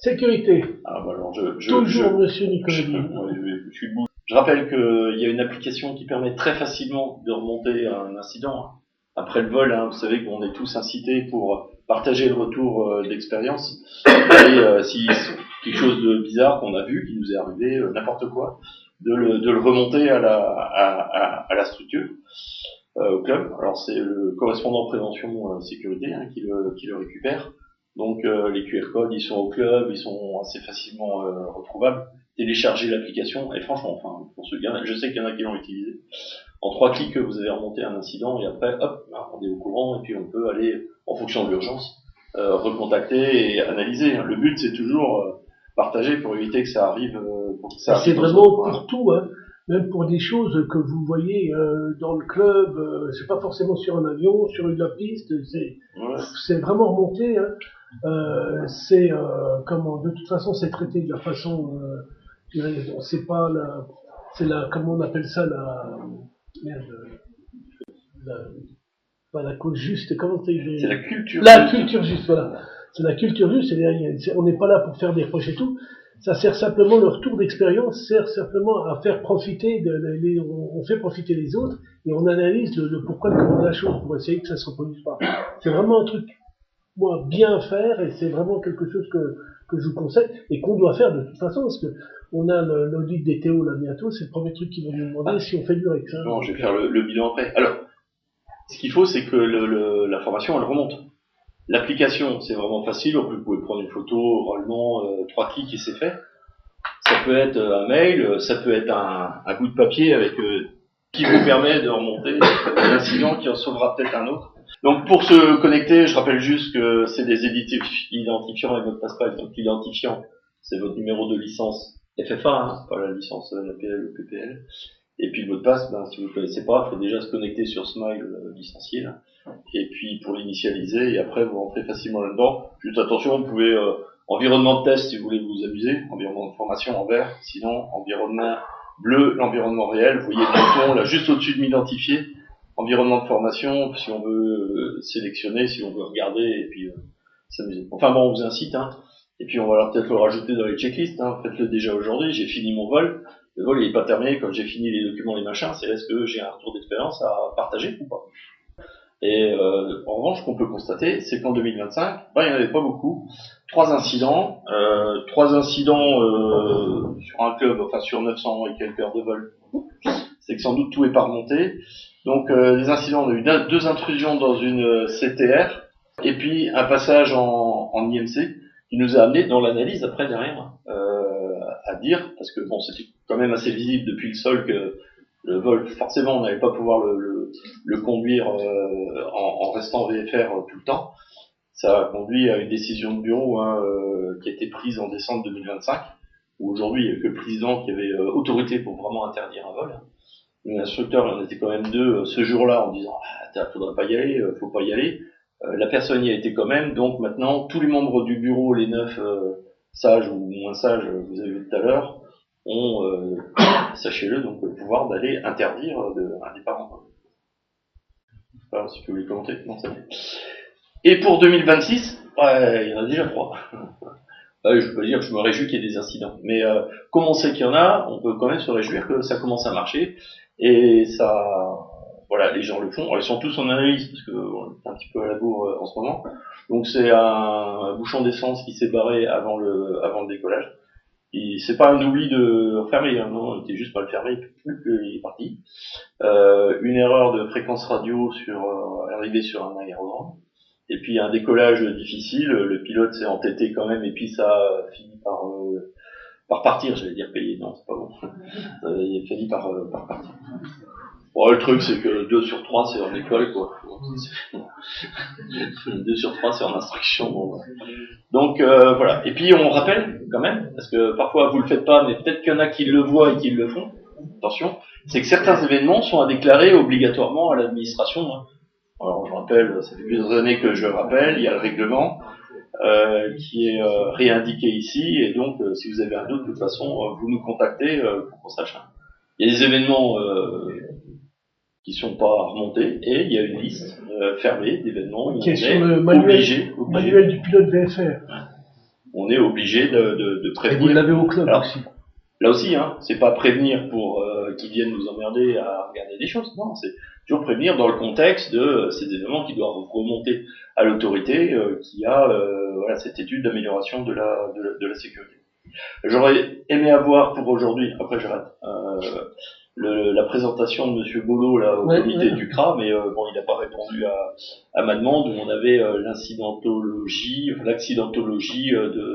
Sécurité. Ah, bah alors Toujours Monsieur Nicolini. Je suis debout. Je rappelle qu'il y a une application qui permet très facilement de remonter un incident. Après le vol, vous savez qu'on est tous incités pour partager le retour d'expérience. Et si quelque chose de bizarre qu'on a vu, qui nous est arrivé, n'importe quoi, de le remonter à la structure, au club. Alors c'est le correspondant prévention sécurité qui le récupère. Donc les QR codes, ils sont au club, ils sont assez facilement retrouvables. Téléchargez l'application et franchement, enfin, pour ceux, je sais qu'il y en a qui l'ont utilisé. En 3 clics, vous avez remonté un incident et après, hop, on est au courant et puis on peut aller, en fonction de l'urgence, recontacter et analyser. Le but, c'est toujours partager pour éviter que ça arrive. C'est vraiment pour tout, même pour des choses que vous voyez dans le club, c'est pas forcément sur un avion, sur une piste, c'est vraiment remonté. De toute façon, c'est traité de la façon, c'est pas comment on appelle ça, pas la cause juste, comment c'est la culture. La culture juste, voilà. C'est la culture juste, on n'est pas là pour faire des reproches et tout. Ça sert simplement, le retour d'expérience sert simplement à faire profiter, on fait profiter les autres et on analyse le pourquoi, le comment de la chose pour essayer que ça se reproduise pas. C'est vraiment un truc, moi, bien faire et c'est vraiment quelque chose que je vous conseille et qu'on doit faire de toute façon parce que on a l'audit des Théo là bientôt, c'est le premier truc qu'ils vont nous demander si on fait du REX. Non, je vais faire le bilan après. Alors, ce qu'il faut, c'est que la formation, elle remonte. L'application, c'est vraiment facile. Vous pouvez prendre une photo, oralement, 3 clics et c'est fait. Ça peut être un mail, ça peut être un bout de papier avec qui vous permet de remonter l'incident qui en sauvera peut-être un autre. Donc pour se connecter, je rappelle juste que c'est des identifiants et mot de passe pas. Donc l'identifiant, c'est votre numéro de licence FFA, pas la licence l'APL ou PPL. Et puis le mot de passe, si vous ne connaissez pas, il faut déjà se connecter sur Smile licencié. Là. Et puis pour l'initialiser, et après vous rentrez facilement là-dedans. Juste attention, vous pouvez environnement de test si vous voulez vous amuser, environnement de formation en vert, sinon environnement bleu, l'environnement réel. Vous voyez le bouton là juste au-dessus de m'identifier. Environnement de formation, si on veut sélectionner, si on veut regarder et puis s'amuser. Enfin bon, on vous incite, et puis on va peut-être le rajouter dans les checklists, faites-le déjà aujourd'hui, j'ai fini mon vol. Le vol il n'est pas terminé quand j'ai fini les documents, les machins, c'est est-ce que j'ai un retour d'expérience à partager ou pas. Et en revanche, ce qu'on peut constater, c'est qu'en 2025, il n'y en avait pas beaucoup. 3 incidents sur un club, enfin sur 900 et quelques heures de vol. C'est que sans doute tout est pas remonté. Donc les incidents, on a eu 2 intrusions dans une CTR, et puis un passage en IMC, qui nous a amené dans l'analyse après derrière, à dire, parce que bon, c'était quand même assez visible depuis le sol que le vol, forcément, on n'allait pas pouvoir le conduire en restant VFR tout le temps. Ça a conduit à une décision de bureau qui a été prise en décembre 2025, où aujourd'hui, il n'y avait que le président qui avait autorité pour vraiment interdire un vol. L'instructeur, il en était quand même 2 ce jour-là en disant faudrait pas y aller, faut pas y aller. La personne y a été quand même, donc maintenant, tous les membres du bureau, les 9 sages ou moins sages, vous avez vu tout à l'heure, ont, sachez-le, donc le pouvoir d'aller interdire un départ en vol. Voilà, si vous voulez commenter, non, ça fait. Et pour 2026, il y en a déjà 3. Je peux pas dire que je me réjouis qu'il y ait des incidents, mais comme on sait qu'il y en a, on peut quand même se réjouir que ça commence à marcher, et ça, voilà, les gens le font. Alors, ils sont tous en analyse, parce que on est un petit peu à la bourre en ce moment. Donc c'est un bouchon d'essence qui s'est barré avant le décollage. Et c'est pas un oubli de refermer, non, il était juste pas le fermer, il est parti. Une erreur de fréquence radio arrivée sur un aérodrome. Et puis un décollage difficile, le pilote s'est entêté quand même, et puis ça a fini par partir, j'allais dire payer, non, c'est pas bon. Il a fini par partir. Bon, le truc, c'est que 2 sur 3, c'est en école, quoi. 2 sur 3, c'est en instruction. Bon. Donc, voilà. Et puis, on rappelle, quand même, parce que parfois, vous le faites pas, mais peut-être qu'il y en a qui le voient et qui le font. Attention. C'est que certains événements sont à déclarer obligatoirement à l'administration. Alors, je rappelle, ça fait plusieurs années que je rappelle, il y a le règlement, qui est réindiqué ici, et donc, si vous avez un doute, de toute façon, vous nous contactez pour qu'on sache. Il y a des événements qui sont pas remontés, et il y a une liste fermée d'événements qui est sur le manuel du pilote VFR. on est obligé de Et prévenir. vous l'avez au club Alors, aussi. là aussi, hein, c'est pas prévenir pour qu'ils viennent nous emmerder à regarder des choses. Non, c'est toujours prévenir dans le contexte de ces événements qui doivent remonter à l'autorité qui a voilà, cette étude d'amélioration de la sécurité. J'aurais aimé avoir pour aujourd'hui, après j'arrête, la présentation de Monsieur Bolo là au comité du CRA, mais bon, il n'a pas répondu à ma demande où on avait l'accidentologie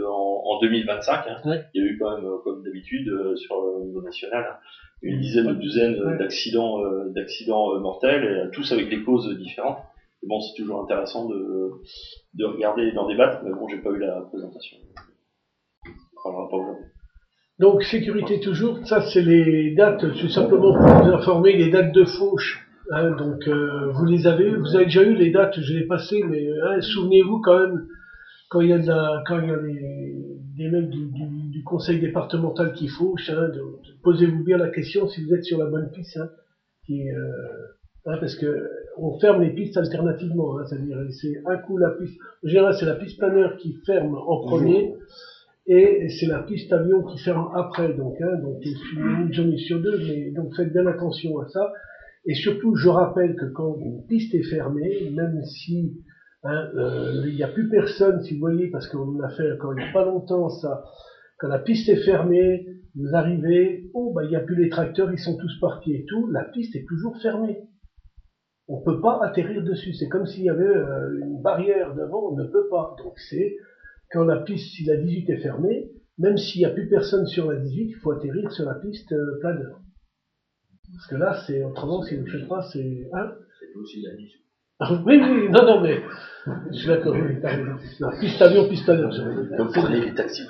en 2025. Hein. Ouais. Il y a eu quand même, comme d'habitude, sur le niveau national, hein, une dizaine ou douzaine d'accidents mortels, et tous avec des causes différentes. Et bon, c'est toujours intéressant de regarder et d'en débattre, mais bon, j'ai pas eu la présentation. On parlera pas aujourd'hui. Donc, sécurité toujours, ça c'est les dates, c'est simplement pour vous informer, les dates de fauche. Hein, donc, vous les avez déjà eu les dates, je les passées, mais souvenez-vous quand même, quand il y a des mecs du conseil départemental qui fauchent, hein, posez-vous bien la question si vous êtes sur la bonne piste, hein, parce que on ferme les pistes alternativement, hein, c'est-à-dire c'est un coup la piste, en général c'est la piste planeur qui ferme en premier. Et c'est la piste avion qui ferme après, donc une journée sur deux, mais donc faites bien attention à ça. Et surtout, je rappelle que quand une piste est fermée, même si il n'y a plus personne, si vous voyez, parce qu'on a fait encore il n'y a pas longtemps ça, quand la piste est fermée, vous arrivez, il n'y a plus les tracteurs, ils sont tous partis et tout, la piste est toujours fermée. On peut pas atterrir dessus, c'est comme s'il y avait une barrière devant, on ne peut pas. Donc c'est quand la piste, si la 18 est fermée, même s'il n'y a plus personne sur la 18, il faut atterrir sur la piste planeur. Parce que là, c'est autrement, si vous ne faites pas, c'est... Hein C'est aussi la 18. Oui, non, mais... Je suis d'accord, oui, t'as raison. Piste avion, piste planeur. Donc prenez les taxis.